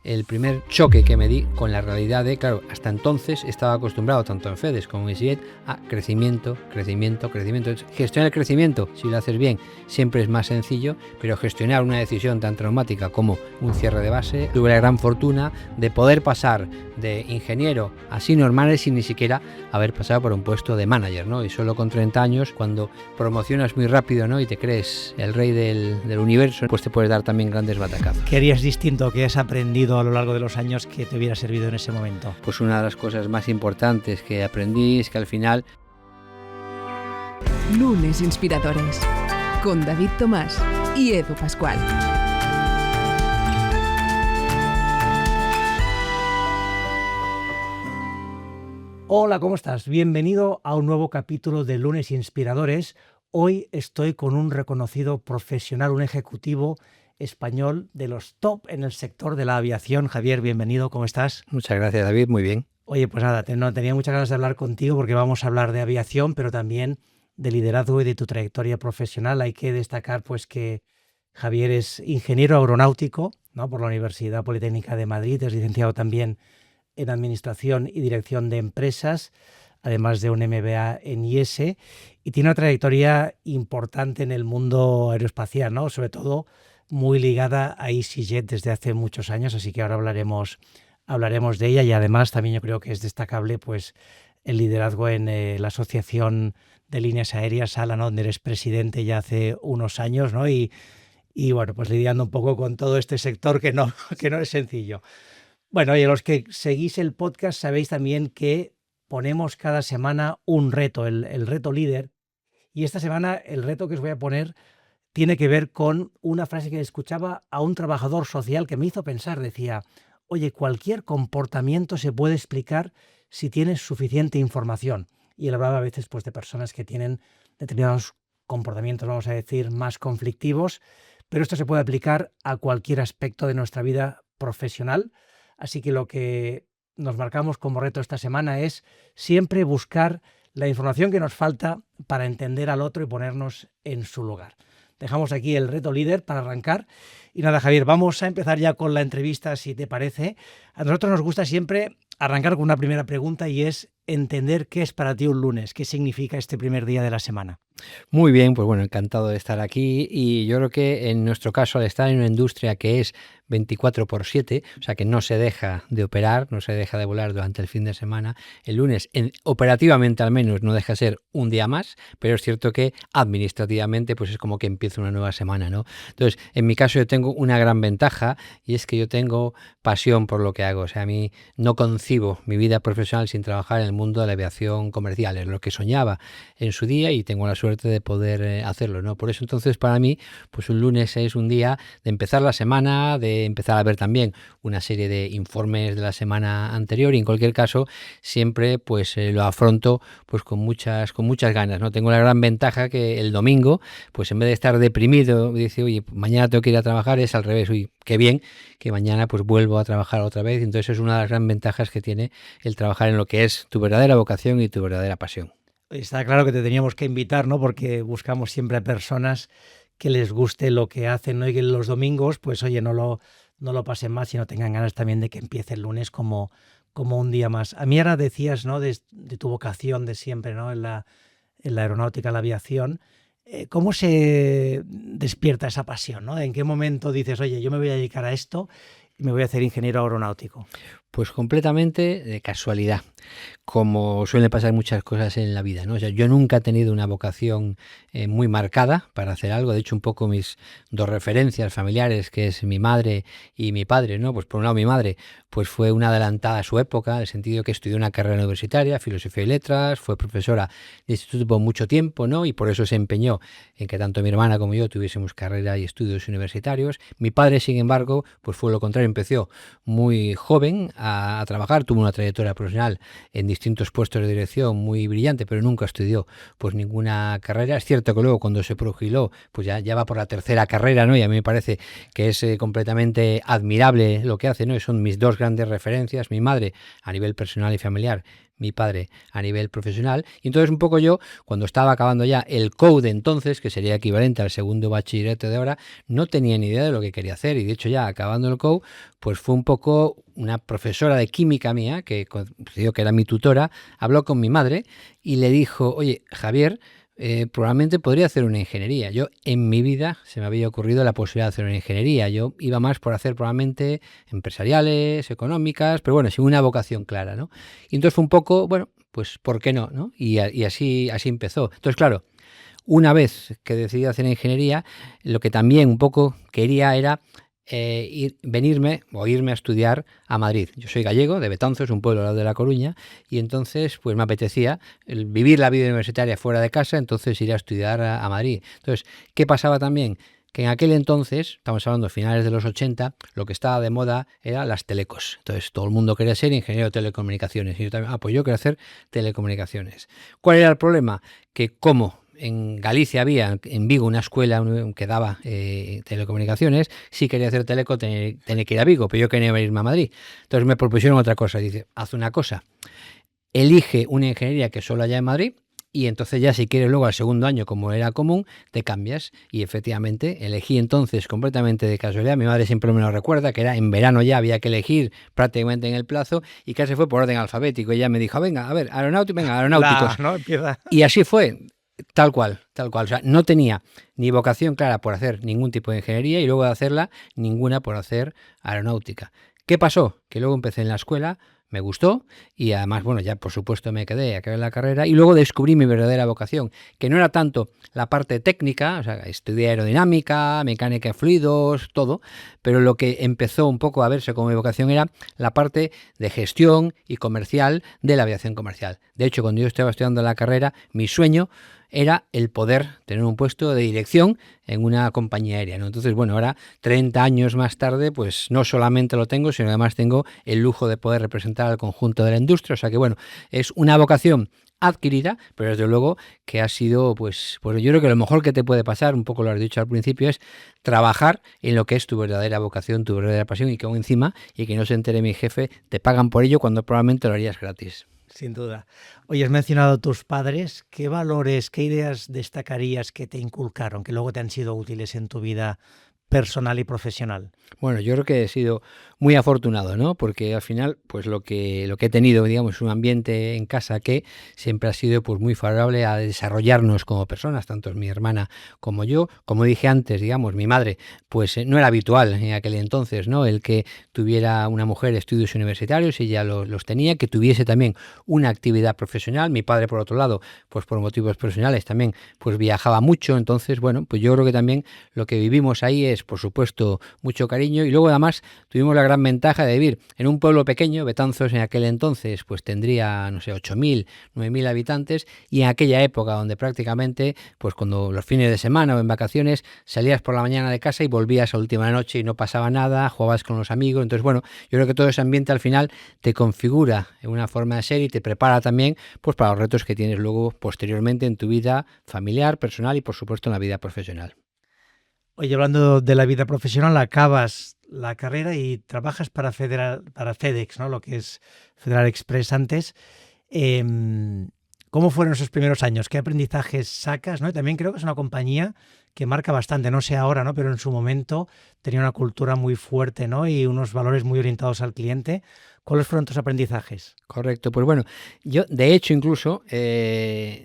el primer choque que me di con la realidad de, claro, hasta entonces estaba acostumbrado, tanto en FEDES como en EasyJet, a crecimiento. Gestionar el crecimiento, si lo haces bien, siempre es más sencillo, pero gestionar una decisión tan traumática como un cierre de base, tuve la gran fortuna de poder pasar de ingeniero así normales sin ni siquiera haber pasado por un puesto de manager, ¿no? Y solo con 30 años, cuando promocionas muy rápido, ¿no? Y te crees el rey del universo, pues te puedes dar también grandes batacazos. ¿Qué harías distinto, que has aprendido a lo largo de los años que te hubiera servido en ese momento? Pues una de las cosas más importantes que aprendí es que al final... Lunes Inspiradores, con David Tomás y Edu Pascual. Hola, ¿cómo estás? Bienvenido a un nuevo capítulo de Lunes Inspiradores. Hoy estoy con un reconocido profesional, un ejecutivo español de los top en el sector de la aviación. Javier, bienvenido, ¿cómo estás? Muchas gracias, David, muy bien. Oye, pues nada, tenía muchas ganas de hablar contigo porque vamos a hablar de aviación, pero también de liderazgo y de tu trayectoria profesional. Hay que destacar pues que Javier es ingeniero aeronáutico, ¿no?, por la Universidad Politécnica de Madrid, es licenciado también en Administración y Dirección de Empresas, además de un MBA en IES, y tiene una trayectoria importante en el mundo aeroespacial, ¿no?, sobre todo muy ligada a EasyJet desde hace muchos años, así que ahora hablaremos de ella, y además también yo creo que es destacable pues el liderazgo en la Asociación de Líneas Aéreas ALA, ¿no?, donde eres presidente ya hace unos años, ¿no? Y bueno, pues lidiando un poco con todo este sector que no es sencillo. Bueno, y los que seguís el podcast sabéis también que ponemos cada semana un reto, el reto líder, y esta semana el reto que os voy a poner tiene que ver con una frase que escuchaba a un trabajador social que me hizo pensar. Decía: oye, cualquier comportamiento se puede explicar si tienes suficiente información. Y él hablaba a veces pues de personas que tienen determinados comportamientos, vamos a decir, más conflictivos, pero esto se puede aplicar a cualquier aspecto de nuestra vida profesional. Así que lo que nos marcamos como reto esta semana es siempre buscar la información que nos falta para entender al otro y ponernos en su lugar. Dejamos aquí el reto líder para arrancar. Y nada, Javier, vamos a empezar ya con la entrevista, si te parece. A nosotros nos gusta siempre arrancar con una primera pregunta, y es entender qué es para ti un lunes, qué significa este primer día de la semana. Muy bien, pues bueno, encantado de estar aquí, y yo creo que en nuestro caso, al estar en una industria que es 24/7, o sea que no se deja de operar, no se deja de volar durante el fin de semana, el lunes operativamente al menos no deja de ser un día más, pero es cierto que administrativamente pues es como que empieza una nueva semana, ¿no? Entonces, en mi caso yo tengo una gran ventaja, y es que yo tengo pasión por lo que hago. O sea, a mí no concibo mi vida profesional sin trabajar en el mundo de la aviación comercial, es lo que soñaba en su día y tengo la suerte de poder hacerlo, ¿no? Por eso entonces para mí pues un lunes es un día de empezar la semana, de empezar a ver también una serie de informes de la semana anterior, y en cualquier caso siempre pues lo afronto pues con muchas ganas, ¿no? Tengo la gran ventaja que el domingo pues en vez de estar deprimido, dice, oye, mañana tengo que ir a trabajar, es al revés, uy, qué bien que mañana pues vuelvo a trabajar otra vez. Entonces es una de las grandes ventajas que tiene el trabajar en lo que es tu verdadera vocación y tu verdadera pasión. Está claro que te teníamos que invitar, ¿no?, porque buscamos siempre a personas que les guste lo que hacen, ¿no?, y que los domingos, pues oye, no lo pasen mal, sino tengan ganas también de que empiece el lunes como un día más. A mí ahora decías, ¿no?, de tu vocación de siempre, ¿no?, en la aeronáutica, la aviación. ¿Cómo se despierta esa pasión, ¿no? ¿En qué momento dices, oye, yo me voy a dedicar a esto y me voy a hacer ingeniero aeronáutico? Pues completamente de casualidad, como suelen pasar muchas cosas en la vida, ¿no? O sea, yo nunca he tenido una vocación muy marcada para hacer algo. De hecho, un poco mis dos referencias familiares, que es mi madre y mi padre, ¿no? Pues por un lado mi madre pues fue una adelantada a su época, en el sentido que estudió una carrera universitaria, filosofía y letras, fue profesora de instituto por mucho tiempo, ¿no? Y por eso se empeñó en que tanto mi hermana como yo tuviésemos carrera y estudios universitarios. Mi padre, sin embargo, pues fue lo contrario, empezó muy joven a trabajar, tuvo una trayectoria profesional en distintos puestos de dirección muy brillante, pero nunca estudió pues ninguna carrera. Es cierto que luego cuando se jubiló, pues ya va por la tercera carrera, ¿no? Y a mí me parece que es completamente admirable lo que hace, ¿no? Y son mis dos grandes referencias, mi madre a nivel personal y familiar, mi padre a nivel profesional. Y entonces un poco yo, cuando estaba acabando ya el COU de entonces, que sería equivalente al segundo bachillerato de ahora, no tenía ni idea de lo que quería hacer. Y de hecho ya acabando el COU, pues fue un poco una profesora de química mía, que digo que era mi tutora, habló con mi madre y le dijo, oye, Javier, probablemente podría hacer una ingeniería. Yo en mi vida se me había ocurrido la posibilidad de hacer una ingeniería. Yo iba más por hacer probablemente empresariales, económicas, pero bueno, sin una vocación clara, ¿no? Y entonces fue un poco, bueno, pues ¿por qué no? ¿No? Y así empezó. Entonces, claro, una vez que decidí hacer ingeniería, lo que también un poco quería era irme a estudiar a Madrid. Yo soy gallego, de Betanzos, un pueblo al lado de La Coruña, y entonces pues me apetecía vivir la vida universitaria fuera de casa, entonces ir a estudiar a Madrid. Entonces, ¿qué pasaba también? Que en aquel entonces, estamos hablando de finales de los 80, lo que estaba de moda eran las telecos. Entonces todo el mundo quería ser ingeniero de telecomunicaciones. Y yo también, pues yo quiero hacer telecomunicaciones. ¿Cuál era el problema? Que como en Galicia había en Vigo una escuela que daba telecomunicaciones, si quería hacer teleco tenía que ir a Vigo, pero yo quería irme a Madrid. Entonces me propusieron otra cosa. Dice, haz una cosa, elige una ingeniería que solo haya en Madrid, y entonces ya si quieres luego al segundo año, como era común, te cambias. Y efectivamente elegí entonces completamente de casualidad. Mi madre siempre me lo recuerda, que era en verano ya, había que elegir prácticamente en el plazo, y casi fue por orden alfabético. Ella me dijo, venga, a ver, aeronáuticos. ¿No? Empieza. Y así fue. Tal cual. O sea, no tenía ni vocación clara por hacer ningún tipo de ingeniería y luego de hacerla, ninguna por hacer aeronáutica. ¿Qué pasó? Que luego empecé en la escuela, me gustó y además, bueno, ya por supuesto me quedé, acabé la carrera y luego descubrí mi verdadera vocación, que no era tanto la parte técnica, o sea, estudié aerodinámica, mecánica de fluidos, todo, pero lo que empezó un poco a verse como mi vocación era la parte de gestión y comercial de la aviación comercial. De hecho, cuando yo estaba estudiando la carrera, mi sueño era el poder tener un puesto de dirección en una compañía aérea, ¿no? Entonces, bueno, ahora 30 años más tarde, pues no solamente lo tengo, sino además tengo el lujo de poder representar al conjunto de la industria. O sea que, bueno, es una vocación adquirida, pero desde luego que ha sido, pues yo creo que lo mejor que te puede pasar, un poco lo has dicho al principio, es trabajar en lo que es tu verdadera vocación, tu verdadera pasión, y que aún encima, y que no se entere mi jefe, te pagan por ello cuando probablemente lo harías gratis. Sin duda. Oye, has mencionado a tus padres. ¿Qué valores, qué ideas destacarías que te inculcaron, que luego te han sido útiles en tu vida personal y profesional? Bueno, yo creo que he sido muy afortunado, ¿no? Porque al final, pues lo que he tenido, digamos, un ambiente en casa que siempre ha sido pues muy favorable a desarrollarnos como personas, tanto mi hermana como yo. Como dije antes, digamos, mi madre, pues no era habitual en aquel entonces, ¿no? El que tuviera una mujer estudios universitarios, ella los tenía, que tuviese también una actividad profesional. Mi padre, por otro lado, pues por motivos profesionales también, pues viajaba mucho. Entonces, bueno, pues yo creo que también lo que vivimos ahí es, por supuesto, mucho cariño, y luego además tuvimos la gran ventaja de vivir en un pueblo pequeño. Betanzos en aquel entonces pues tendría, no sé, 8.000, 9.000 habitantes, y en aquella época donde prácticamente, pues cuando los fines de semana o en vacaciones salías por la mañana de casa y volvías a última noche y no pasaba nada, jugabas con los amigos. Entonces, bueno, yo creo que todo ese ambiente al final te configura en una forma de ser y te prepara también pues para los retos que tienes luego posteriormente en tu vida familiar, personal y por supuesto en la vida profesional. Oye, hablando de la vida profesional, acabas la carrera y trabajas para FedEx, ¿no? Lo que es Federal Express antes. ¿Cómo fueron esos primeros años? ¿Qué aprendizajes sacas? ¿No? Y también creo que es una compañía que marca bastante, no sé ahora, ¿no? Pero en su momento tenía una cultura muy fuerte, ¿no? Y unos valores muy orientados al cliente. ¿Cuáles fueron tus aprendizajes? Correcto, pues bueno, yo de hecho incluso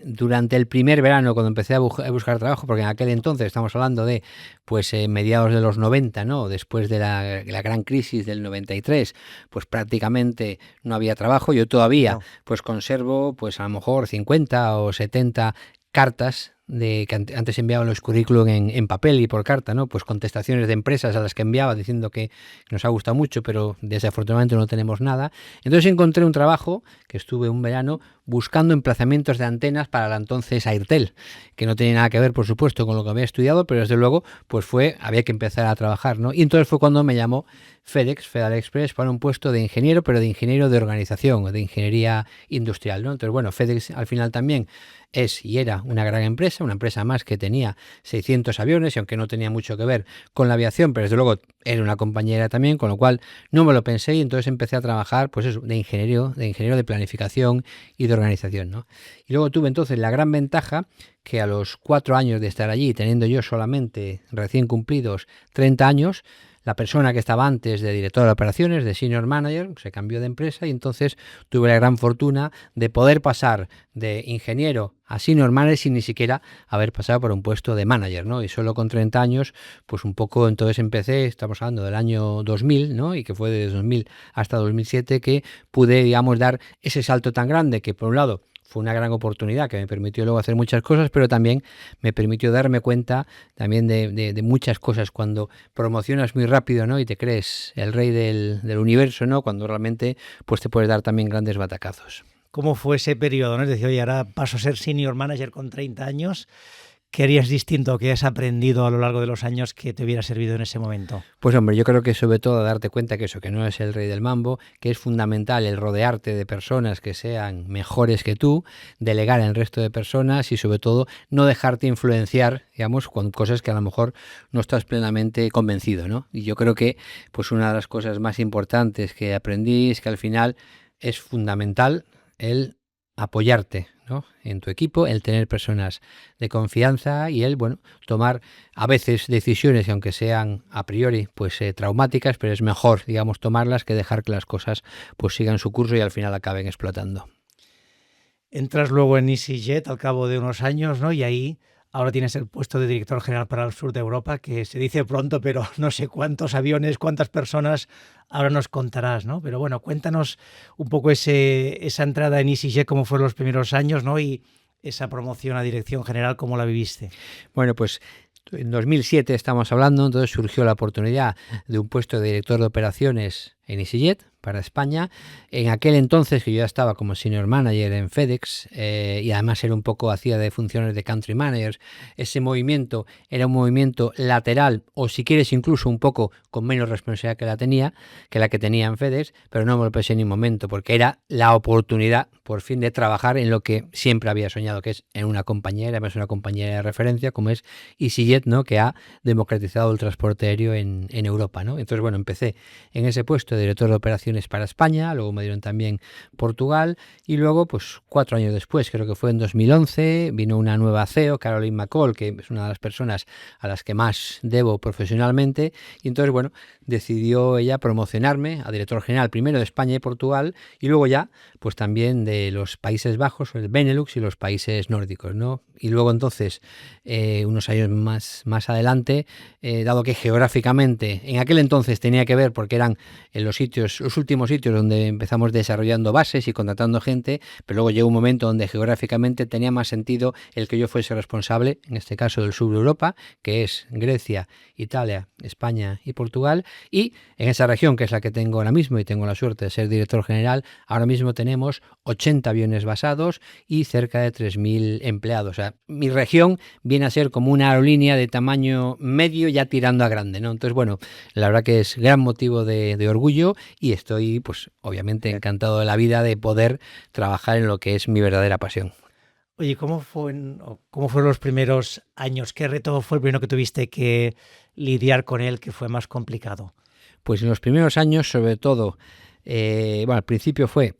durante el primer verano cuando empecé a buscar trabajo, porque en aquel entonces estamos hablando de pues mediados de los 90, ¿no? Después de la gran crisis del 93, pues prácticamente no había trabajo. Yo todavía pues conservo pues a lo mejor 50 o 70 cartas de que antes enviaban los currículum en papel y por carta, ¿no? Pues contestaciones de empresas a las que enviaba diciendo que nos ha gustado mucho, pero desafortunadamente no tenemos nada. Entonces encontré un trabajo, que estuve un verano, buscando emplazamientos de antenas para la entonces Airtel, que no tenía nada que ver, por supuesto, con lo que había estudiado, pero desde luego, pues había que empezar a trabajar, ¿no? Y entonces fue cuando me llamó Federal Express, para un puesto de ingeniero, pero de ingeniero de organización o de ingeniería industrial, ¿no? Entonces, bueno, FedEx al final también es y era una gran empresa, una empresa más que tenía 600 aviones, y aunque no tenía mucho que ver con la aviación, pero desde luego era una compañera también, con lo cual no me lo pensé, y entonces empecé a trabajar, pues eso, de ingeniero de planificación y de organización, ¿no? Y luego tuve entonces la gran ventaja que a los 4 años de estar allí, teniendo yo solamente recién cumplidos 30 años, la persona que estaba antes de director de operaciones, de senior manager, se cambió de empresa, y entonces tuve la gran fortuna de poder pasar de ingeniero a senior manager sin ni siquiera haber pasado por un puesto de manager, ¿no? Y solo con 30 años, pues un poco entonces empecé, estamos hablando del año 2000, ¿no? Y que fue de 2000 hasta 2007 que pude, digamos, dar ese salto tan grande que, por un lado, fue una gran oportunidad que me permitió luego hacer muchas cosas, pero también me permitió darme cuenta también de muchas cosas cuando promocionas muy rápido, ¿no? Y te crees el rey del universo, ¿no? Cuando realmente pues te puedes dar también grandes batacazos. ¿Cómo fue ese periodo, ¿no? Es decir, oye, ahora paso a ser senior manager con 30 años. ¿Qué harías distinto, qué has aprendido a lo largo de los años que te hubiera servido en ese momento? Pues hombre, yo creo que sobre todo darte cuenta que eso, que no es el rey del mambo, que es fundamental el rodearte de personas que sean mejores que tú, delegar en el resto de personas y sobre todo no dejarte influenciar, digamos, con cosas que a lo mejor no estás plenamente convencido, ¿no? Y yo creo que pues una de las cosas más importantes que aprendí es que al final es fundamental el apoyarte, ¿no? En tu equipo, el tener personas de confianza y el, bueno, tomar a veces decisiones que aunque sean a priori pues traumáticas, pero es mejor, digamos, tomarlas que dejar que las cosas pues sigan su curso y al final acaben explotando. Entras luego en EasyJet al cabo de unos años, ¿no? Y ahí ahora tienes el puesto de director general para el sur de Europa, que se dice pronto, pero no sé cuántos aviones, cuántas personas, ahora nos contarás, ¿no? Pero bueno, cuéntanos un poco esa entrada en EasyJet, cómo fueron los primeros años, ¿no? Y esa promoción a dirección general, ¿cómo la viviste? Bueno, pues en 2007 estamos hablando, entonces surgió la oportunidad de un puesto de director de operaciones en EasyJet para España. En aquel entonces que yo ya estaba como senior manager en FedEx y además era un poco, hacía de funciones de country manager, ese movimiento era un movimiento lateral o si quieres incluso un poco con menos responsabilidad que la que tenía en FedEx, pero no me lo pensé en ningún momento porque era la oportunidad por fin de trabajar en lo que siempre había soñado, que es en una compañía, además una compañía de referencia como es EasyJet, ¿no? Que ha democratizado el transporte aéreo en Europa, ¿no? Entonces, bueno, empecé en ese puesto de director de operaciones para España, luego me dieron también Portugal y luego, pues 4 años después, creo que fue en 2011, vino una nueva CEO, Caroline McCall, que es una de las personas a las que más debo profesionalmente y entonces, bueno, decidió ella promocionarme a director general primero de España y Portugal y luego ya, pues también de los Países Bajos, el Benelux y los países nórdicos, ¿no? Y luego entonces, unos años más adelante, dado que geográficamente en aquel entonces tenía que ver porque eran en los últimos sitios donde empezamos desarrollando bases y contratando gente, pero luego llegó un momento donde geográficamente tenía más sentido el que yo fuese responsable, en este caso del sur de Europa, que es Grecia, Italia, España y Portugal, y en esa región que es la que tengo ahora mismo y tengo la suerte de ser director general, ahora mismo tenemos 80 aviones basados y cerca de 3.000 empleados. O sea, mi región viene a ser como una aerolínea de tamaño medio ya tirando a grande, ¿no? Entonces, bueno, la verdad que es gran motivo de orgullo y estoy, pues, obviamente encantado de la vida de poder trabajar en lo que es mi verdadera pasión. Oye, ¿cómo fueron los primeros años? ¿Qué reto fue el primero que tuviste que lidiar con él que fue más complicado? Pues en los primeros años, sobre todo, bueno, al principio fue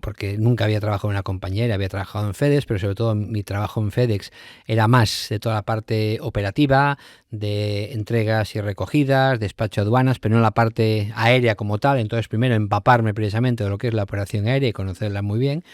porque nunca había trabajado en una compañía, había trabajado en FedEx, pero sobre todo mi trabajo en FedEx era más de toda la parte operativa, de entregas y recogidas, despacho aduanas, pero no la parte aérea como tal. Entonces primero empaparme precisamente de lo que es la operación aérea y conocerla muy bien.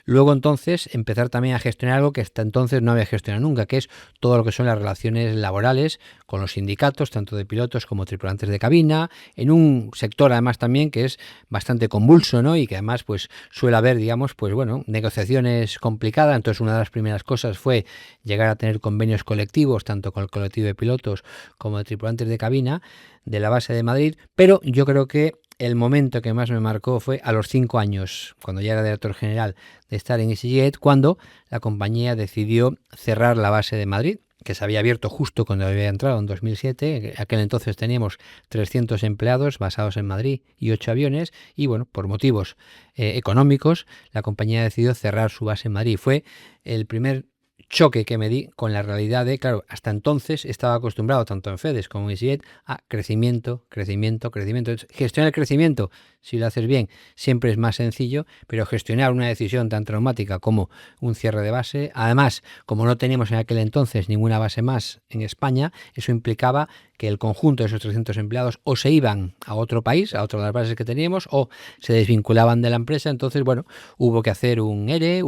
Luego entonces empezar también a gestionar algo que hasta entonces no había gestionado nunca, que es todo lo que son las relaciones laborales con los sindicatos, tanto de pilotos como tripulantes de cabina, en un sector además también que es bastante convulso, ¿no? Y que además pues suele haber, digamos, pues bueno, negociaciones complicadas. Entonces una de las primeras cosas fue llegar a tener convenios colectivos, tanto con el colectivo de pilotos como de tripulantes de cabina de la base de Madrid, pero yo creo que el momento que más me marcó fue a los 5 años, cuando ya era director general de estar en EasyJet, cuando la compañía decidió cerrar la base de Madrid, que se había abierto justo cuando había entrado en 2007. En aquel entonces teníamos 300 empleados basados en Madrid y 8 aviones, y bueno, por motivos económicos, la compañía decidió cerrar su base en Madrid. Fue el primer choque que me di con la realidad de, claro, hasta entonces estaba acostumbrado, tanto en FedEx como en EasyJet, a crecimiento, crecimiento, crecimiento. Entonces, gestionar el crecimiento, si lo haces bien, siempre es más sencillo, pero gestionar una decisión tan traumática como un cierre de base, además, como no teníamos en aquel entonces ninguna base más en España, eso implicaba que el conjunto de esos 300 empleados o se iban a otro país, a otra de las bases que teníamos, o se desvinculaban de la empresa. Entonces, bueno, hubo que hacer un ERE,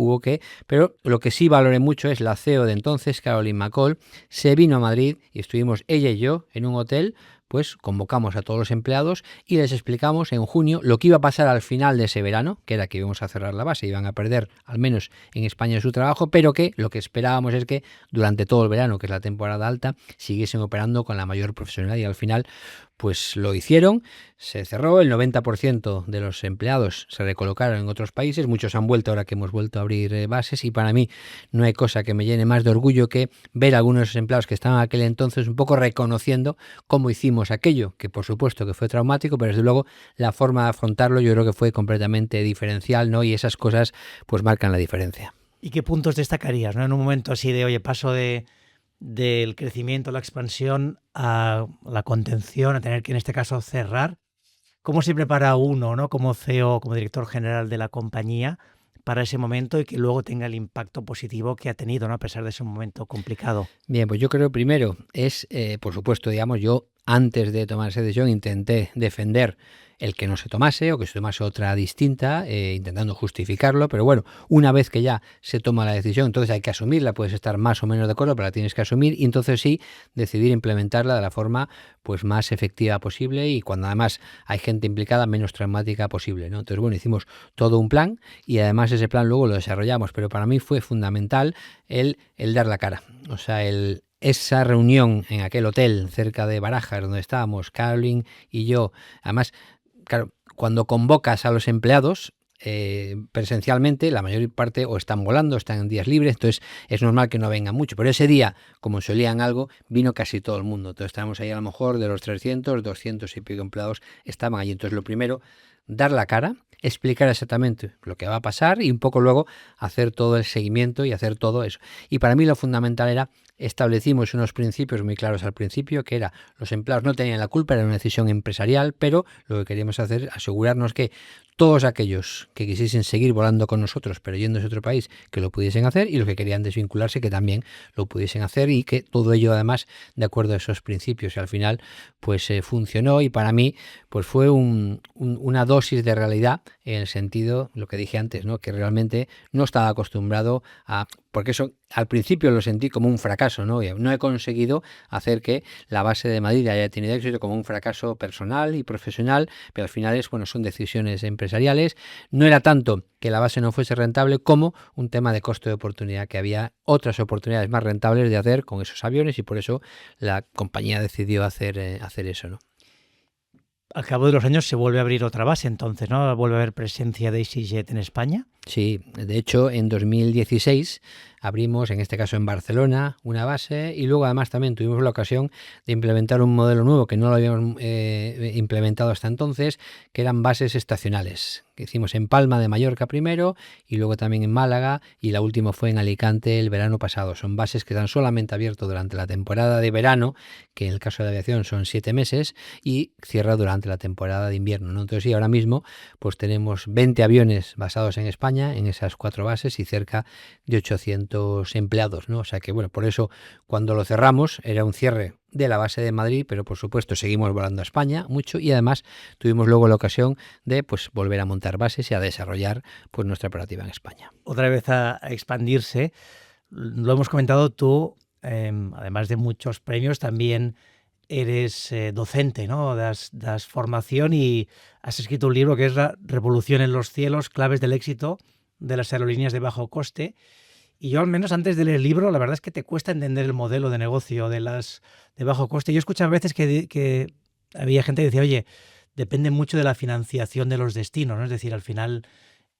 pero lo que sí valoré mucho es la CEO de entonces, Caroline McCall, se vino a Madrid y estuvimos ella y yo en un hotel. Pues convocamos a todos los empleados y les explicamos en junio lo que iba a pasar al final de ese verano, que era que íbamos a cerrar la base, iban a perder al menos en España su trabajo, pero que lo que esperábamos es que durante todo el verano, que es la temporada alta, siguiesen operando con la mayor profesionalidad, y al final pues lo hicieron, se cerró, el 90% de los empleados se recolocaron en otros países, muchos han vuelto ahora que hemos vuelto a abrir bases, y para mí no hay cosa que me llene más de orgullo que ver a algunos de esos empleados que estaban en aquel entonces un poco reconociendo cómo hicimos aquello, que por supuesto que fue traumático, pero desde luego la forma de afrontarlo yo creo que fue completamente diferencial, ¿no? Y esas cosas pues marcan la diferencia. ¿Y qué puntos destacarías, ¿no? En un momento así de, oye, paso del crecimiento, la expansión, a la contención, a tener que en este caso cerrar? ¿Cómo se prepara uno, ¿no? Como CEO, como director general de la compañía, para ese momento y que luego tenga el impacto positivo que ha tenido, ¿no? A pesar de ese momento complicado. Bien, pues yo creo primero es, por supuesto, digamos, yo antes de tomar esa decisión intenté defender el que no se tomase o que se tomase otra distinta, intentando justificarlo, pero bueno, una vez que ya se toma la decisión, entonces hay que asumirla, puedes estar más o menos de acuerdo, pero la tienes que asumir, y entonces sí decidir implementarla de la forma pues más efectiva posible, y cuando además hay gente implicada, menos traumática posible, ¿no? Entonces, bueno, hicimos todo un plan y además ese plan luego lo desarrollamos, pero para mí fue fundamental el dar la cara, o sea, esa reunión en aquel hotel cerca de Barajas donde estábamos, Caroline y yo, además, claro, cuando convocas a los empleados presencialmente, la mayor parte o están volando, están en días libres, entonces es normal que no vengan mucho, pero ese día, como solían algo, vino casi todo el mundo. Entonces estábamos ahí, a lo mejor de los 300, 200 y pico empleados estaban allí. Entonces lo primero, dar la cara, explicar exactamente lo que va a pasar y un poco luego hacer todo el seguimiento y hacer todo eso. Y para mí lo fundamental era, establecimos unos principios muy claros al principio, que era, los empleados no tenían la culpa, era una decisión empresarial, pero lo que queríamos hacer es asegurarnos que todos aquellos que quisiesen seguir volando con nosotros, pero yéndose a otro país, que lo pudiesen hacer, y los que querían desvincularse, que también lo pudiesen hacer, y que todo ello además de acuerdo a esos principios. Y al final pues funcionó, y para mí pues fue una dosis de realidad, en el sentido, lo que dije antes, ¿no? Que realmente no estaba acostumbrado a... Porque eso al principio lo sentí como un fracaso, ¿no? No he conseguido hacer que la base de Madrid haya tenido éxito, como un fracaso personal y profesional, pero al final son decisiones empresariales. No era tanto que la base no fuese rentable como un tema de costo de oportunidad, que había otras oportunidades más rentables de hacer con esos aviones, y por eso la compañía decidió hacer eso, ¿no? Al cabo de los años se vuelve a abrir otra base, entonces, ¿no? Vuelve a haber presencia de EasyJet en España. Sí, de hecho en 2016 abrimos, en este caso en Barcelona, una base, y luego además también tuvimos la ocasión de implementar un modelo nuevo que no lo habíamos implementado hasta entonces, que eran bases estacionales, que hicimos en Palma de Mallorca primero, y luego también en Málaga, y la última fue en Alicante el verano pasado. Son bases que están solamente abiertas durante la temporada de verano, que en el caso de la aviación son 7 meses, y cierra durante la temporada de invierno, ¿no? Entonces sí, ahora mismo pues tenemos 20 aviones basados en España, en esas 4 bases, y cerca de 800 empleados, ¿no? O sea que, bueno, por eso cuando lo cerramos era un cierre de la base de Madrid, pero por supuesto seguimos volando a España mucho, y además tuvimos luego la ocasión de pues volver a montar bases y a desarrollar pues nuestra operativa en España. Otra vez a expandirse. Lo hemos comentado tú, además de muchos premios, también eres docente, ¿no? Das formación y has escrito un libro que es La revolución en los cielos, claves del éxito de las aerolíneas de bajo coste. Y yo, al menos antes de leer el libro, la verdad es que te cuesta entender el modelo de negocio de las de bajo coste. Yo he escuchado a veces que había gente que decía, oye, depende mucho de la financiación de los destinos, ¿no? Es decir, al final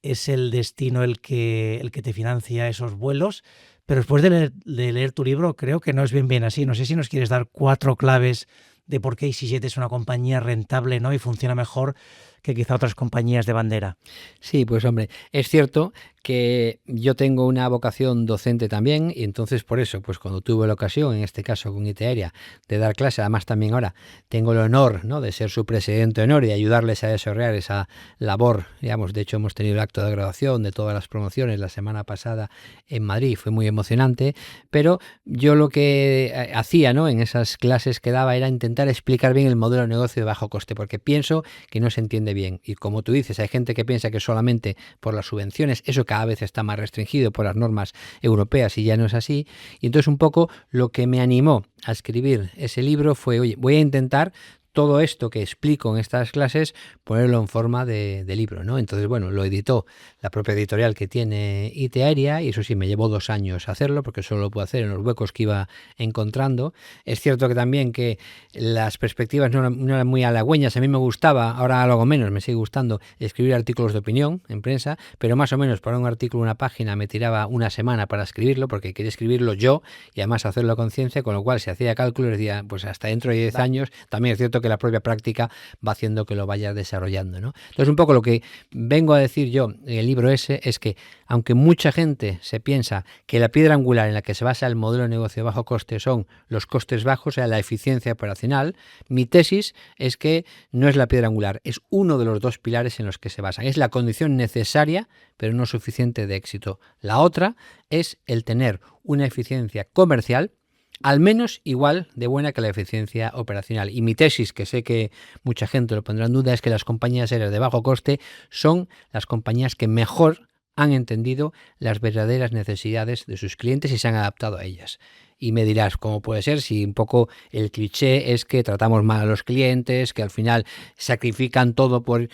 es el destino el que te financia esos vuelos, pero después de leer tu libro creo que no es bien así. No sé si nos quieres dar 4 claves de por qué EasyJet es una compañía rentable, ¿no? Y funciona mejor que quizá otras compañías de bandera. Sí, pues hombre, es cierto que yo tengo una vocación docente también y entonces por eso, pues cuando tuve la ocasión, en este caso con IT Aérea, de dar clase, además también ahora tengo el honor, ¿no?, de ser su presidente de honor y ayudarles a desarrollar esa labor, digamos. De hecho hemos tenido el acto de graduación de todas las promociones la semana pasada en Madrid, fue muy emocionante, pero yo lo que hacía, ¿no?, en esas clases que daba era intentar explicar bien el modelo de negocio de bajo coste, porque pienso que no se entiende bien. Y como tú dices, hay gente que piensa que solamente por las subvenciones, eso cada vez está más restringido por las normas europeas y ya no es así. Y entonces un poco lo que me animó a escribir ese libro fue, oye, voy a intentar todo esto que explico en estas clases, ponerlo en forma de libro, ¿no? Entonces, bueno, lo editó la propia editorial que tiene IT Aérea y eso sí, me llevó 2 años hacerlo porque solo lo puedo hacer en los huecos que iba encontrando. Es cierto que también que las perspectivas no eran muy halagüeñas. A mí me gustaba, ahora lo hago menos, me sigue gustando escribir artículos de opinión en prensa, pero más o menos para un artículo, una página, me tiraba una semana para escribirlo porque quería escribirlo yo y además hacerlo a conciencia, con lo cual si hacía cálculos decía, pues hasta dentro de 10 años. También es cierto que la propia práctica va haciendo que lo vayas desarrollando, ¿no? Entonces un poco lo que vengo a decir yo en el libro ese es que aunque mucha gente se piensa que la piedra angular en la que se basa el modelo de negocio de bajo coste son los costes bajos, o sea, la eficiencia operacional, mi tesis es que no es la piedra angular, es uno de los 2 pilares en los que se basan. Es la condición necesaria, pero no suficiente de éxito. La otra es el tener una eficiencia comercial al menos igual de buena que la eficiencia operacional. Y mi tesis, que sé que mucha gente lo pondrá en duda, es que las compañías aéreas de bajo coste son las compañías que mejor han entendido las verdaderas necesidades de sus clientes y se han adaptado a ellas. Y me dirás, ¿cómo puede ser si un poco el cliché es que tratamos mal a los clientes, que al final sacrifican todo por...?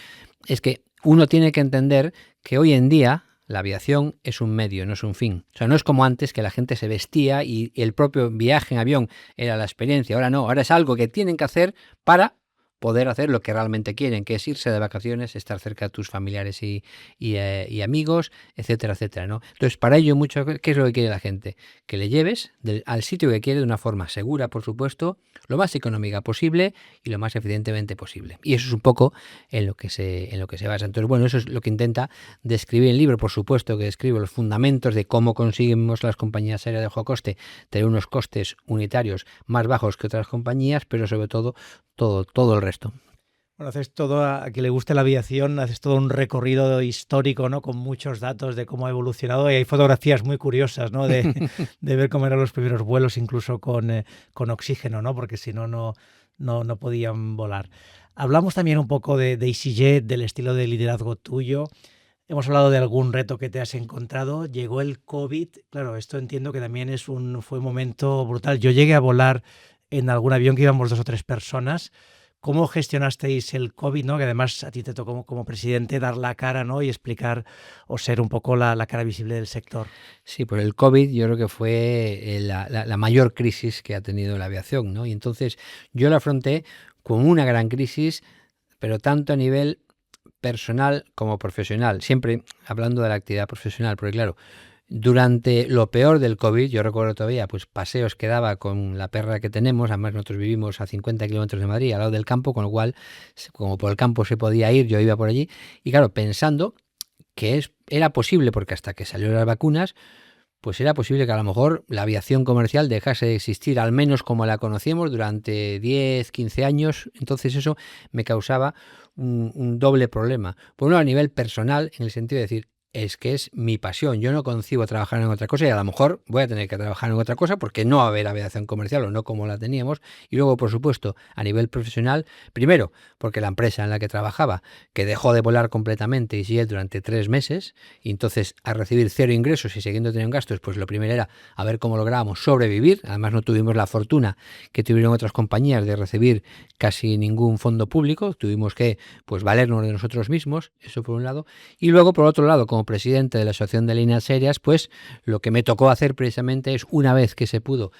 Es que uno tiene que entender que hoy en día la aviación es un medio, no es un fin. O sea, no es como antes que la gente se vestía y el propio viaje en avión era la experiencia. Ahora no, ahora es algo que tienen que hacer para poder hacer lo que realmente quieren, que es irse de vacaciones, estar cerca de tus familiares y amigos, etcétera, etcétera, ¿no? Entonces, para ello, ¿qué es lo que quiere la gente? Que le lleves al sitio que quiere de una forma segura, por supuesto, lo más económica posible y lo más eficientemente posible. Y eso es un poco en lo que se basa. Entonces, bueno, eso es lo que intenta describir el libro. Por supuesto que describe los fundamentos de cómo conseguimos las compañías aéreas de bajo coste tener unos costes unitarios más bajos que otras compañías, pero sobre todo todo el resto. Bueno, haces todo, a quien le guste la aviación, haces todo un recorrido histórico, ¿no?, con muchos datos de cómo ha evolucionado y hay fotografías muy curiosas, ¿no?, de ver cómo eran los primeros vuelos, incluso con oxígeno, ¿no?, porque si no, no podían volar. Hablamos también un poco de EasyJet, del estilo de liderazgo tuyo. Hemos hablado de algún reto que te has encontrado. Llegó el COVID. Claro, esto entiendo que también fue un momento brutal. Yo llegué a volar en algún avión que íbamos 2 o 3 personas. ¿Cómo gestionasteis el COVID, ¿no?, que además a ti te tocó como presidente dar la cara, ¿no?, y explicar o ser un poco la cara visible del sector? Sí, pues el COVID yo creo que fue la mayor crisis que ha tenido la aviación, ¿no? Y entonces yo la afronté como una gran crisis, pero tanto a nivel personal como profesional, siempre hablando de la actividad profesional, porque claro, durante lo peor del COVID, yo recuerdo todavía, pues paseos que daba con la perra que tenemos, además nosotros vivimos a 50 kilómetros de Madrid, al lado del campo, con lo cual, como por el campo se podía ir, yo iba por allí, y claro, pensando que era posible, porque hasta que salieron las vacunas, pues era posible que a lo mejor la aviación comercial dejase de existir, al menos como la conocíamos, durante 10, 15 años. Entonces eso me causaba un doble problema. Por uno, a nivel personal, en el sentido de decir, es que es mi pasión, yo no concibo trabajar en otra cosa y a lo mejor voy a tener que trabajar en otra cosa porque no va a haber aviación comercial o no como la teníamos. Y luego, por supuesto, a nivel profesional, primero, porque la empresa en la que trabajaba, que dejó de volar completamente EasyJet durante 3 meses, y entonces a recibir 0 ingresos y siguiendo teniendo gastos, pues lo primero era a ver cómo lográbamos sobrevivir. Además no tuvimos la fortuna que tuvieron otras compañías de recibir casi ningún fondo público, tuvimos que pues valernos de nosotros mismos, eso por un lado. Y luego, por otro lado, como presidente de la Asociación de Líneas Aéreas, pues lo que me tocó hacer precisamente es, una vez que se pudo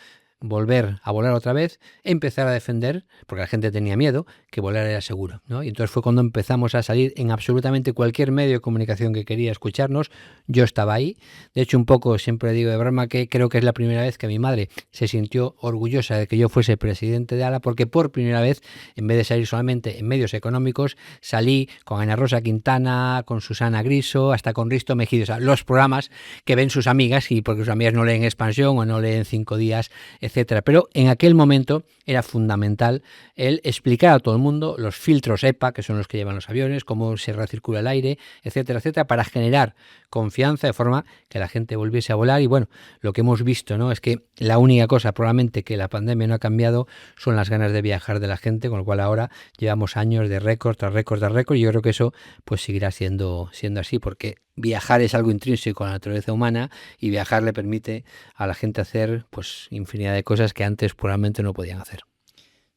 volver a volar otra vez, empezar a defender, porque la gente tenía miedo, que volar era seguro, ¿no? Y entonces fue cuando empezamos a salir en absolutamente cualquier medio de comunicación que quería escucharnos. Yo estaba ahí. De hecho, un poco siempre digo de broma que creo que es la primera vez que mi madre se sintió orgullosa de que yo fuese presidente de ALA, porque por primera vez, en vez de salir solamente en medios económicos, salí con Ana Rosa Quintana, con Susana Griso, hasta con Risto Mejido, o sea, los programas que ven sus amigas, y porque sus amigas no leen Expansión o no leen 5 días, etcétera. Pero en aquel momento era fundamental el explicar a todo el mundo los filtros EPA, que son los que llevan los aviones, cómo se recircula el aire, etcétera, etcétera, para generar confianza de forma que la gente volviese a volar. Y bueno, lo que hemos visto, ¿no?, es que la única cosa probablemente que la pandemia no ha cambiado son las ganas de viajar de la gente, con lo cual ahora llevamos años de récord tras récord tras récord, y yo creo que eso pues seguirá siendo así, porque viajar es algo intrínseco a la naturaleza humana, y viajar le permite a la gente hacer pues infinidad de cosas que antes probablemente no podían hacer.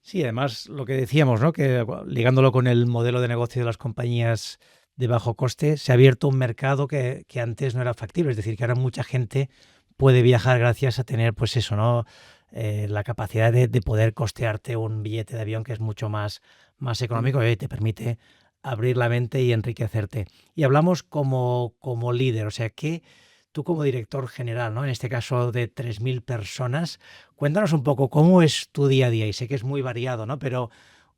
Sí, además lo que decíamos, ¿no?, que ligándolo con el modelo de negocio de las compañías de bajo coste, se ha abierto un mercado que antes no era factible. Es decir, que ahora mucha gente puede viajar gracias a tener, pues eso, ¿no?, la capacidad de poder costearte un billete de avión que es mucho más económico y te permite abrir la mente y enriquecerte. Y hablamos como líder, o sea que tú como director general, ¿no?, en este caso de 3.000 personas, cuéntanos un poco cómo es tu día a día. Y sé que es muy variado, ¿no?, pero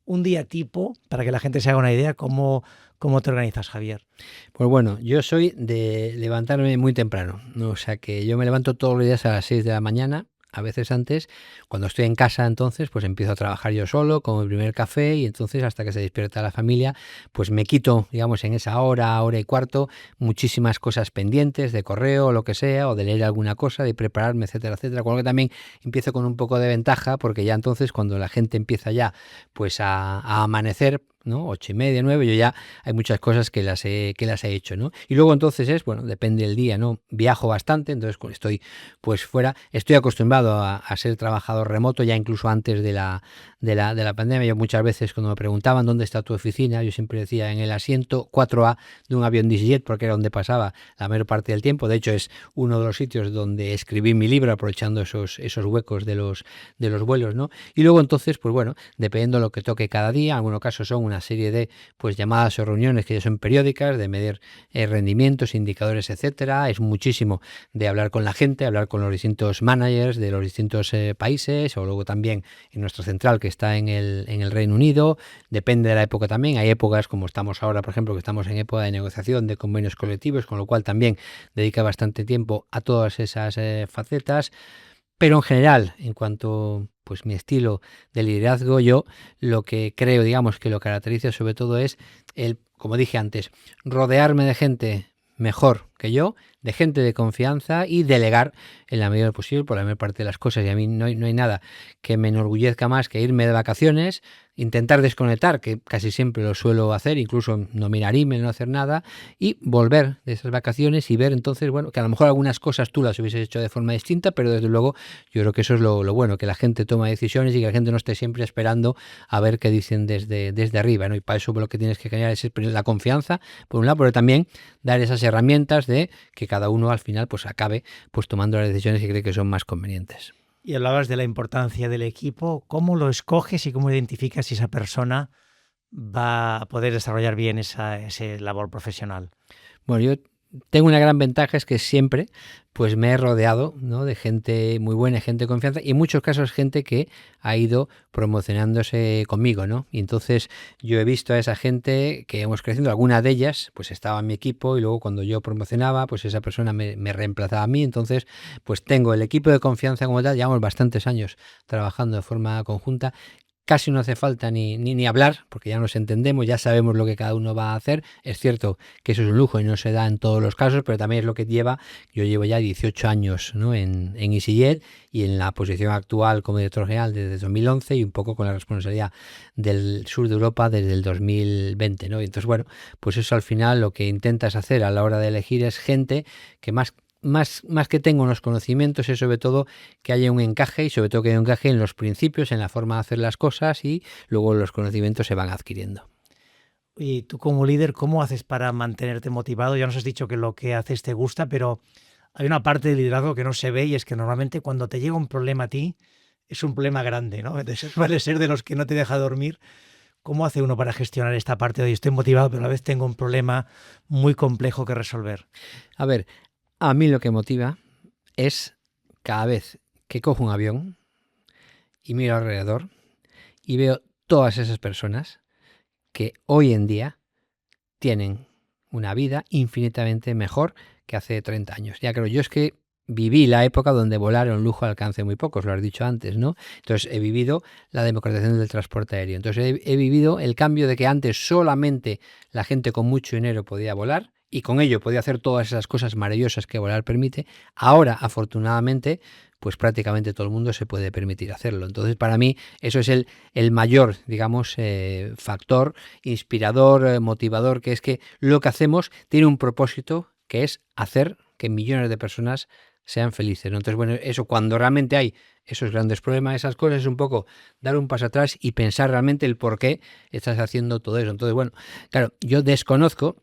un día tipo, para que la gente se haga una idea, ¿cómo te organizas, Javier? Pues bueno, yo soy de levantarme muy temprano, ¿no? O sea que yo me levanto todos los días a las 6 de la mañana, a veces antes. Cuando estoy en casa, entonces pues empiezo a trabajar yo solo con el primer café, y entonces hasta que se despierta la familia pues me quito, digamos, en esa hora y cuarto, muchísimas cosas pendientes de correo o lo que sea, o de leer alguna cosa, de prepararme, etcétera, etcétera. Con lo que también empiezo con un poco de ventaja, porque ya entonces cuando la gente empieza ya pues a amanecer, ¿no?, 8:30, 9, yo ya hay muchas cosas que las he hecho, ¿no? Y luego entonces bueno, depende del día, ¿no? Viajo bastante, entonces cuando estoy pues fuera, estoy acostumbrado a ser trabajador remoto ya incluso antes de la pandemia. Yo muchas veces cuando me preguntaban dónde está tu oficina, yo siempre decía en el asiento 4A de un avión EasyJet, porque era donde pasaba la mayor parte del tiempo. De hecho, es uno de los sitios donde escribí mi libro, aprovechando esos huecos de los vuelos, ¿no? Y luego entonces, pues bueno, dependiendo de lo que toque cada día, en algunos casos son una serie de pues llamadas o reuniones que ya son periódicas, de medir rendimientos, indicadores, etcétera. Es muchísimo de hablar con la gente, hablar con los distintos managers de los distintos países, o luego también en nuestra central que está en el Reino Unido. Depende de la época también. Hay épocas, como estamos ahora, por ejemplo, que estamos en época de negociación de convenios colectivos, con lo cual también dedica bastante tiempo a todas esas facetas. Pero en general, en cuanto pues mi estilo de liderazgo, yo lo que creo, digamos, que lo caracteriza sobre todo es como dije antes, rodearme de gente mejor que yo, de gente de confianza, y delegar en la medida de lo posible por la mayor parte de las cosas. Y a mí no hay nada que me enorgullezca más que irme de vacaciones, intentar desconectar, que casi siempre lo suelo hacer, incluso no mirar email, no hacer nada, y volver de esas vacaciones y ver entonces, bueno, que a lo mejor algunas cosas tú las hubieses hecho de forma distinta, pero desde luego yo creo que eso es lo bueno, que la gente toma decisiones y que la gente no esté siempre esperando a ver qué dicen desde arriba, ¿no? Y para eso lo que tienes que generar es la confianza, por un lado, pero también dar esas herramientas de que cada uno al final pues acabe pues tomando las decisiones que cree que son más convenientes. Y hablabas de la importancia del equipo. ¿Cómo lo escoges y cómo identificas si esa persona va a poder desarrollar bien esa labor profesional? Bueno, yo tengo una gran ventaja, es que siempre pues me he rodeado, ¿no?, de gente muy buena, gente de confianza, y en muchos casos gente que ha ido promocionándose conmigo, ¿no? Y entonces yo he visto a esa gente que hemos crecido, alguna de ellas pues estaba en mi equipo, y luego cuando yo promocionaba pues esa persona me reemplazaba a mí. Entonces pues tengo el equipo de confianza como tal, llevamos bastantes años trabajando de forma conjunta. Casi no hace falta ni hablar, porque ya nos entendemos, ya sabemos lo que cada uno va a hacer. Es cierto que eso es un lujo y no se da en todos los casos, pero también es lo que yo llevo ya 18 años, ¿no?, en EasyJet, y en la posición actual como director general desde 2011, y un poco con la responsabilidad del sur de Europa desde el 2020, ¿no? Y entonces, bueno, pues eso al final lo que intentas hacer a la hora de elegir es gente que más que tenga unos conocimientos, es sobre todo que haya un encaje, y sobre todo que haya un encaje en los principios, en la forma de hacer las cosas, y luego los conocimientos se van adquiriendo. Y tú como líder, ¿cómo haces para mantenerte motivado? Ya nos has dicho que lo que haces te gusta, pero hay una parte del liderazgo que no se ve, y es que normalmente cuando te llega un problema a ti, es un problema grande, ¿no? Suele ser de los que no te deja dormir. ¿Cómo hace uno para gestionar esta parte de hoy? Estoy motivado, pero a la vez tengo un problema muy complejo que resolver. A ver, a mí lo que motiva es cada vez que cojo un avión y miro alrededor y veo todas esas personas que hoy en día tienen una vida infinitamente mejor que hace 30 años. Ya creo, yo es que viví la época donde volar era un lujo al alcance de muy pocos, lo has dicho antes, ¿no? Entonces he vivido la democratización del transporte aéreo. Entonces he vivido el cambio de que antes solamente la gente con mucho dinero podía volar y con ello podía hacer todas esas cosas maravillosas que volar permite. Ahora, afortunadamente, pues prácticamente todo el mundo se puede permitir hacerlo. Entonces, para mí, eso es el mayor, digamos, factor inspirador, motivador, que es que lo que hacemos tiene un propósito, que es hacer que millones de personas sean felices, ¿no? Entonces, bueno, eso cuando realmente hay esos grandes problemas, esas cosas, es un poco dar un paso atrás y pensar realmente el por qué estás haciendo todo eso. Entonces, bueno, claro, yo desconozco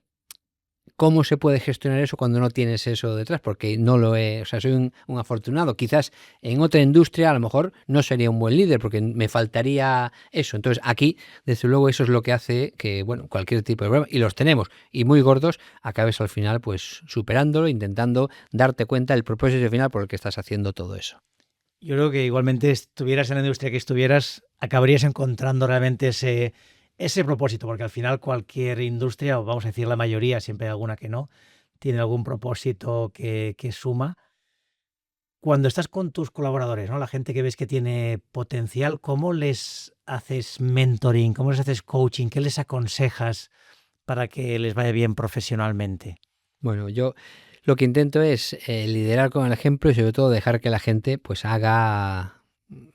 cómo se puede gestionar eso cuando no tienes eso detrás, porque no lo he, o sea, soy un afortunado. Quizás en otra industria a lo mejor no sería un buen líder porque me faltaría eso. Entonces aquí, desde luego, eso es lo que hace que, bueno, cualquier tipo de problema, y los tenemos, y muy gordos, acabes al final pues superándolo, intentando darte cuenta del propósito final por el que estás haciendo todo eso. Yo creo que igualmente estuvieras en la industria que estuvieras, acabarías encontrando realmente ese propósito, porque al final cualquier industria, o vamos a decir la mayoría, siempre hay alguna que no, tiene algún propósito que suma. Cuando estás con tus colaboradores, ¿no? La gente que ves que tiene potencial, ¿cómo les haces mentoring? ¿Cómo les haces coaching? ¿Qué les aconsejas para que les vaya bien profesionalmente? Bueno, yo lo que intento es liderar con el ejemplo y sobre todo dejar que la gente pues haga,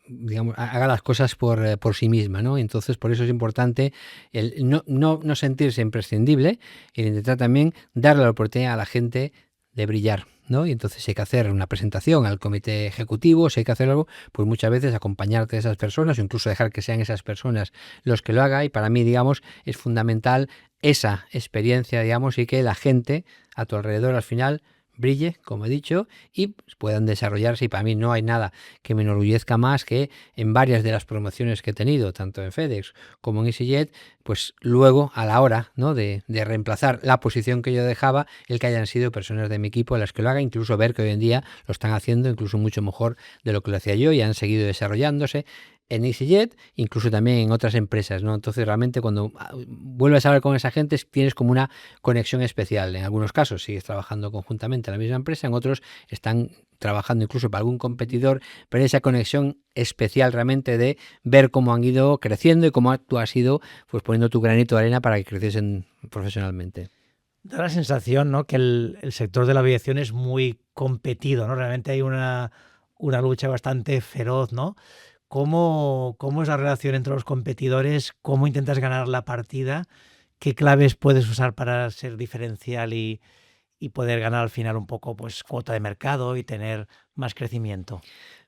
digamos, haga las cosas por sí misma, ¿no? Entonces, por eso es importante el no sentirse imprescindible y intentar también darle la oportunidad a la gente de brillar, ¿no? Y entonces si hay que hacer una presentación al comité ejecutivo, si hay que hacer algo, pues muchas veces acompañarte de esas personas o incluso dejar que sean esas personas los que lo hagan. Y para mí, digamos, es fundamental esa experiencia, digamos, y que la gente a tu alrededor al final brille, como he dicho, y puedan desarrollarse. Y para mí no hay nada que me enorgullezca más que en varias de las promociones que he tenido, tanto en FedEx como en EasyJet, pues luego a la hora, ¿no?, de reemplazar la posición que yo dejaba, el que hayan sido personas de mi equipo las que lo hagan, incluso ver que hoy en día lo están haciendo incluso mucho mejor de lo que lo hacía yo y han seguido desarrollándose en EasyJet, incluso también en otras empresas, ¿no? Entonces realmente cuando vuelves a hablar con esa gente tienes como una conexión especial. En algunos casos sigues trabajando conjuntamente en la misma empresa, en otros están trabajando incluso para algún competidor, pero esa conexión especial realmente de ver cómo han ido creciendo y cómo tú has ido pues poniendo tu granito de arena para que creciesen profesionalmente. Da la sensación, ¿no?, que el sector de la aviación es muy competido, ¿no? Realmente hay una lucha bastante feroz, ¿no? ¿Cómo es la relación entre los competidores? ¿Cómo intentas ganar la partida? ¿Qué claves puedes usar para ser diferencial y poder ganar al final un poco pues cuota de mercado y tener más crecimiento?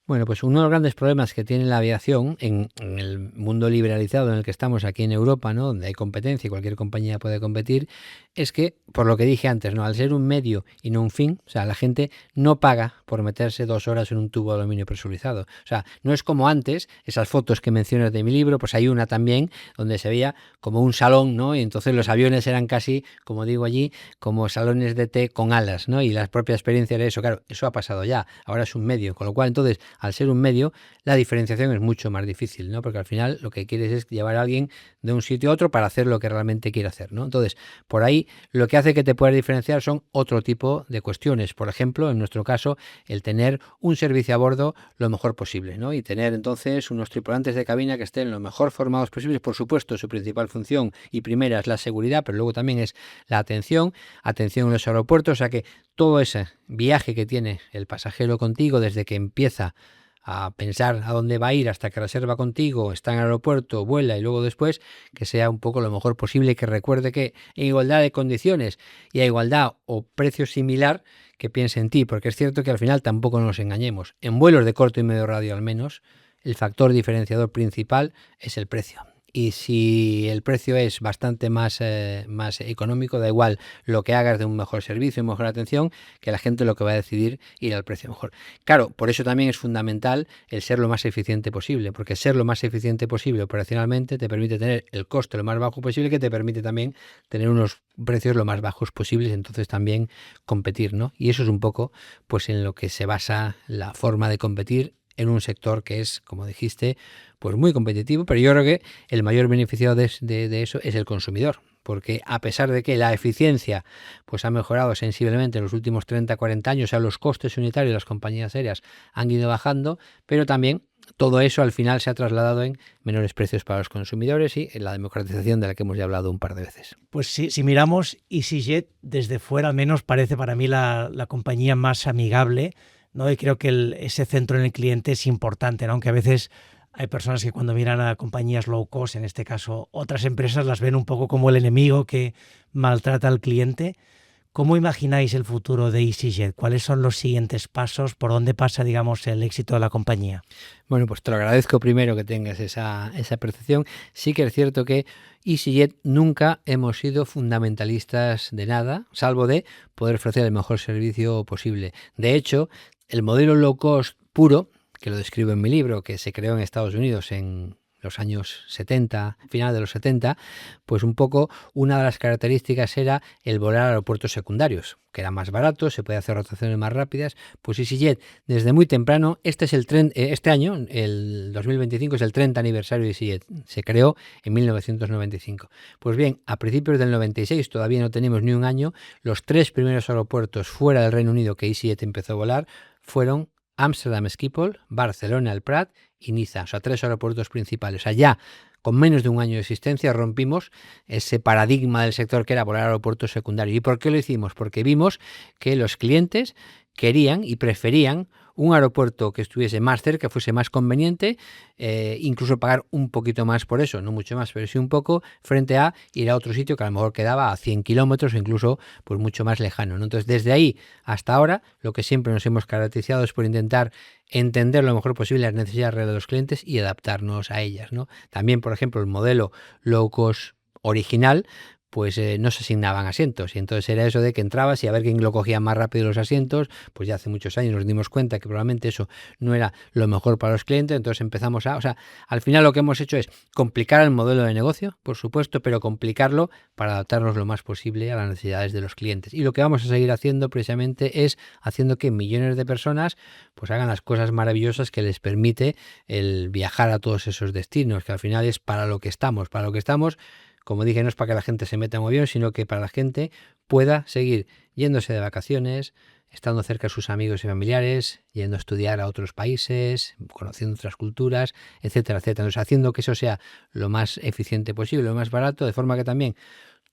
Bueno, pues uno de los grandes problemas que tiene la aviación en el mundo liberalizado en el que estamos aquí en Europa, ¿no?, donde hay competencia y cualquier compañía puede competir, es que, por lo que dije antes, ¿no?, al ser un medio y no un fin, o sea, la gente no paga por meterse 2 horas en un tubo de aluminio presurizado. O sea, no es como antes, esas fotos que mencionas de mi libro, pues hay una también donde se veía como un salón, ¿no? Y entonces los aviones eran casi, como digo allí, como salones de té con alas, ¿no? Y la propia experiencia era eso. Claro, eso ha pasado ya, ahora es un medio, con lo cual entonces, al ser un medio, la diferenciación es mucho más difícil, ¿no? Porque al final lo que quieres es llevar a alguien de un sitio a otro para hacer lo que realmente quiere hacer, ¿no? Entonces, por ahí lo que hace que te puedas diferenciar son otro tipo de cuestiones. Por ejemplo, en nuestro caso, el tener un servicio a bordo lo mejor posible, ¿no? Y tener entonces unos tripulantes de cabina que estén lo mejor formados posibles. Por supuesto, su principal función y primera es la seguridad, pero luego también es la atención en los aeropuertos. O sea que todo ese viaje que tiene el pasajero contigo desde que empieza a pensar a dónde va a ir hasta que reserva contigo, está en el aeropuerto, vuela y luego después, que sea un poco lo mejor posible y que recuerde que en igualdad de condiciones y a igualdad o precio similar que piense en ti, porque es cierto que al final tampoco nos engañemos. En vuelos de corto y medio radio al menos, el factor diferenciador principal es el precio. y si el precio es bastante más económico, da igual lo que hagas de un mejor servicio, mejor atención, que la gente lo que va a decidir ir al precio mejor. Claro, por eso también es fundamental el ser lo más eficiente posible, porque ser lo más eficiente posible operacionalmente te permite tener el coste lo más bajo posible, que te permite también tener unos precios lo más bajos posibles, entonces también competir, ¿no? Y eso es un poco pues en lo que se basa la forma de competir en un sector que es, como dijiste, pues muy competitivo, pero yo creo que el mayor beneficiado de eso es el consumidor, porque a pesar de que la eficiencia pues ha mejorado sensiblemente en los últimos 30-40 años, o sea, los costes unitarios de las compañías aéreas han ido bajando, pero también todo eso al final se ha trasladado en menores precios para los consumidores y en la democratización de la que hemos ya hablado un par de veces. Pues sí, si miramos EasyJet desde fuera, al menos parece para mí la compañía más amigable, ¿no? Y creo que ese centro en el cliente es importante, ¿no? Aunque a veces hay personas que cuando miran a compañías low cost, en este caso otras empresas, las ven un poco como el enemigo que maltrata al cliente. ¿Cómo imagináis el futuro de EasyJet? ¿Cuáles son los siguientes pasos? ¿Por dónde pasa, digamos, el éxito de la compañía? Bueno, pues te lo agradezco primero que tengas esa percepción. Sí que es cierto que EasyJet nunca hemos sido fundamentalistas de nada, salvo de poder ofrecer el mejor servicio posible. De hecho, el modelo low cost puro, que lo describo en mi libro, que se creó en Estados Unidos en los años 70, final de los 70, pues un poco una de las características era el volar a aeropuertos secundarios, que era más barato, se podía hacer rotaciones más rápidas. Pues EasyJet, desde muy temprano, este año, el 2025, es el 30 aniversario de EasyJet, se creó en 1995. Pues bien, a principios del 96, todavía no tenemos ni un año, los 3 primeros aeropuertos fuera del Reino Unido que EasyJet empezó a volar fueron Ámsterdam Schiphol, Barcelona El Prat y Niza, o sea, 3 aeropuertos principales. Allá, con menos de un año de existencia, rompimos ese paradigma del sector que era volar a aeropuertos secundarios. ¿Y por qué lo hicimos? Porque vimos que los clientes querían y preferían un aeropuerto que estuviese más cerca, fuese más conveniente, incluso pagar un poquito más por eso, no mucho más, pero sí un poco, frente a ir a otro sitio que a lo mejor quedaba a 100 kilómetros o incluso pues mucho más lejano, ¿no? Entonces, desde ahí hasta ahora, lo que siempre nos hemos caracterizado es por intentar entender lo mejor posible las necesidades reales de los clientes y adaptarnos a ellas, ¿no? También, por ejemplo, el modelo low cost original, pues no se asignaban asientos y entonces era eso de que entrabas y a ver quién lo cogía más rápido los asientos. Pues ya hace muchos años nos dimos cuenta que probablemente eso no era lo mejor para los clientes, entonces empezamos al final lo que hemos hecho es complicar el modelo de negocio, por supuesto, pero complicarlo para adaptarnos lo más posible a las necesidades de los clientes. Y lo que vamos a seguir haciendo precisamente es haciendo que millones de personas pues hagan las cosas maravillosas que les permite el viajar a todos esos destinos, que al final es para lo que estamos, como dije, no es para que la gente se meta en un avión, sino que para la gente pueda seguir yéndose de vacaciones, estando cerca de sus amigos y familiares, yendo a estudiar a otros países, conociendo otras culturas, etcétera, etcétera. Entonces, haciendo que eso sea lo más eficiente posible, lo más barato, de forma que también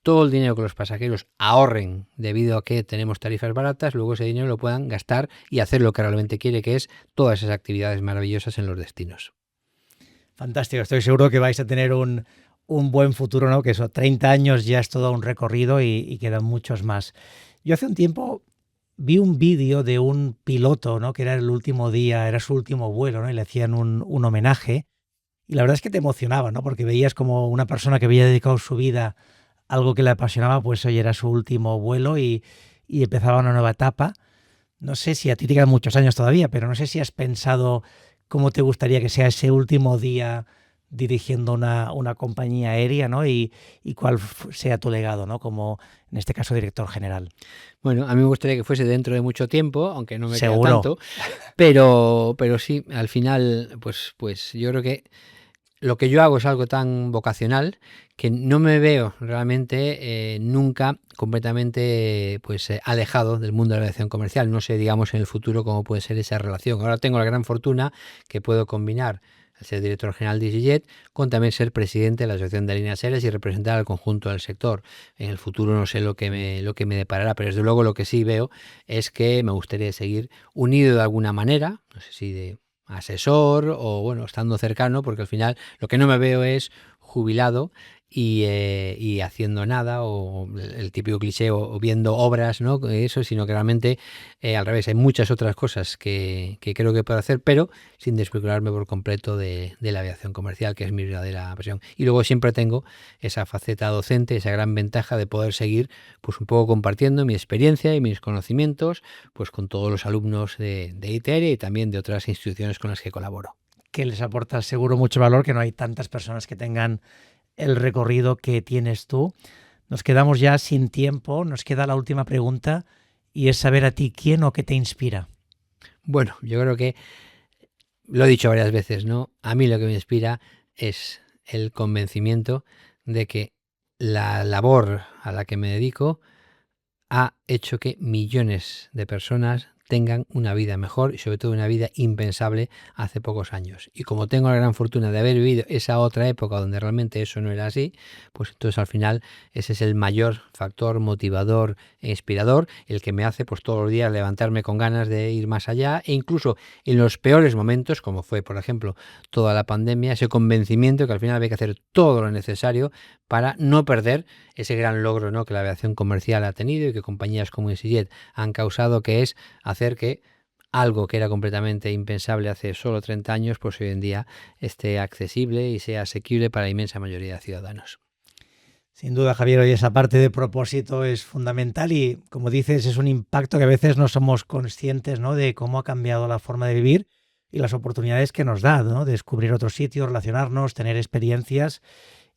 todo el dinero que los pasajeros ahorren debido a que tenemos tarifas baratas, luego ese dinero lo puedan gastar y hacer lo que realmente quiere, que es todas esas actividades maravillosas en los destinos. Fantástico, estoy seguro que vais a tener un buen futuro, ¿no? Que eso, 30 años ya es todo un recorrido y quedan muchos más. Yo hace un tiempo vi un vídeo de un piloto, ¿no? Que era el último día, era su último vuelo, ¿no? Y le hacían un homenaje. Y la verdad es que te emocionaba, ¿no? Porque veías como una persona que había dedicado su vida a algo que le apasionaba, pues hoy era su último vuelo y empezaba una nueva etapa. No sé si a ti te quedan muchos años todavía, pero no sé si has pensado cómo te gustaría que sea ese último día dirigiendo una compañía aérea, ¿no? Y cuál sea tu legado, ¿no? Como en este caso director general. Bueno, a mí me gustaría que fuese dentro de mucho tiempo, aunque no me queda Seguro. tanto, pero sí, al final, pues yo creo que lo que yo hago es algo tan vocacional que no me veo realmente nunca completamente alejado del mundo de la aviación comercial. No sé, digamos, en el futuro cómo puede ser esa relación. Ahora tengo la gran fortuna que puedo combinar el ser director general de EasyJet con también ser presidente de la Asociación de Líneas Aéreas y representar al conjunto del sector. En el futuro no sé lo que me deparará, pero desde luego lo que sí veo es que me gustaría seguir unido de alguna manera, no sé si de asesor o bueno, estando cercano, porque al final lo que no me veo es jubilado y haciendo nada, o el típico cliché, o viendo obras, ¿no? Eso, sino que realmente al revés, hay muchas otras cosas que creo que puedo hacer, pero sin desvincularme por completo de la aviación comercial, que es mi verdadera pasión. Y luego siempre tengo esa faceta docente, esa gran ventaja de poder seguir pues un poco compartiendo mi experiencia y mis conocimientos pues con todos los alumnos de ITER y también de otras instituciones con las que colaboro. Que les aporta seguro mucho valor, que no hay tantas personas que tengan el recorrido que tienes tú. Nos quedamos ya sin tiempo, nos queda la última pregunta y es saber a ti quién o qué te inspira. Bueno, yo creo que lo he dicho varias veces, ¿no? A mí lo que me inspira es el convencimiento de que la labor a la que me dedico ha hecho que millones de personas tengan una vida mejor y sobre todo una vida impensable hace pocos años. Y como tengo la gran fortuna de haber vivido esa otra época donde realmente eso no era así, pues entonces al final ese es el mayor factor motivador e inspirador, el que me hace pues todos los días levantarme con ganas de ir más allá, e incluso en los peores momentos, como fue por ejemplo toda la pandemia, ese convencimiento que al final había que hacer todo lo necesario para no perder ese gran logro, ¿no?, que la aviación comercial ha tenido y que compañías como EasyJet han causado, que es hacer que algo que era completamente impensable hace solo 30 años, pues hoy en día esté accesible y sea asequible para la inmensa mayoría de ciudadanos. Sin duda, Javier, hoy esa parte de propósito es fundamental y, como dices, es un impacto que a veces no somos conscientes, ¿no?, de cómo ha cambiado la forma de vivir y las oportunidades que nos da, ¿no?, de descubrir otros sitios, relacionarnos, tener experiencias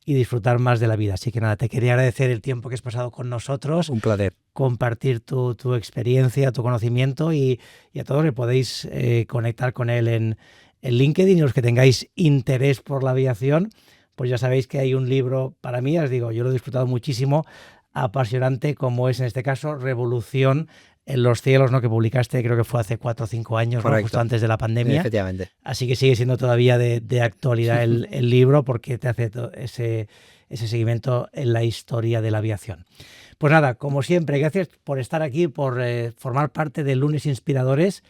y disfrutar más de la vida. Así que nada, te quería agradecer el tiempo que has pasado con nosotros. Un placer. Compartir tu experiencia, tu conocimiento y a todos que podéis conectar con él en LinkedIn, y los que tengáis interés por la aviación, pues ya sabéis que hay un libro, para mí, os digo, yo lo he disfrutado muchísimo, apasionante, como es en este caso Revolución en los cielos, ¿no?, que publicaste, creo que fue hace 4 o 5 años, ¿no?, justo antes de la pandemia. Efectivamente. Así que sigue siendo todavía de actualidad el libro, porque te hace ese seguimiento en la historia de la aviación. Pues nada, como siempre, gracias por estar aquí, por formar parte de Lunes Inspiradores.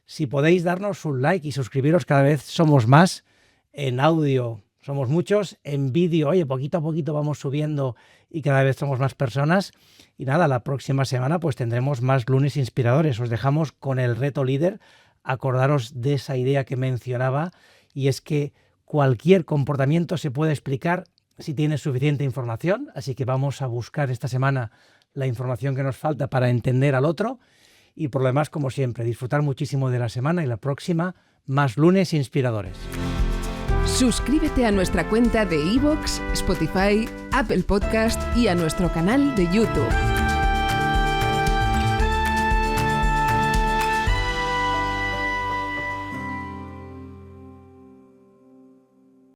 Si podéis darnos un like y suscribiros, cada vez somos más. En audio somos muchos, en vídeo, oye, poquito a poquito vamos subiendo y cada vez somos más personas. Y nada, la próxima semana pues tendremos más Lunes Inspiradores. Os dejamos con el reto líder. Acordaros de esa idea que mencionaba, y es que cualquier comportamiento se puede explicar si tienes suficiente información, así que vamos a buscar esta semana la información que nos falta para entender al otro, y por lo demás, como siempre, disfrutar muchísimo de la semana, y la próxima, más Lunes Inspiradores. Suscríbete a nuestra cuenta de iVoox, Spotify, Apple Podcast y a nuestro canal de YouTube.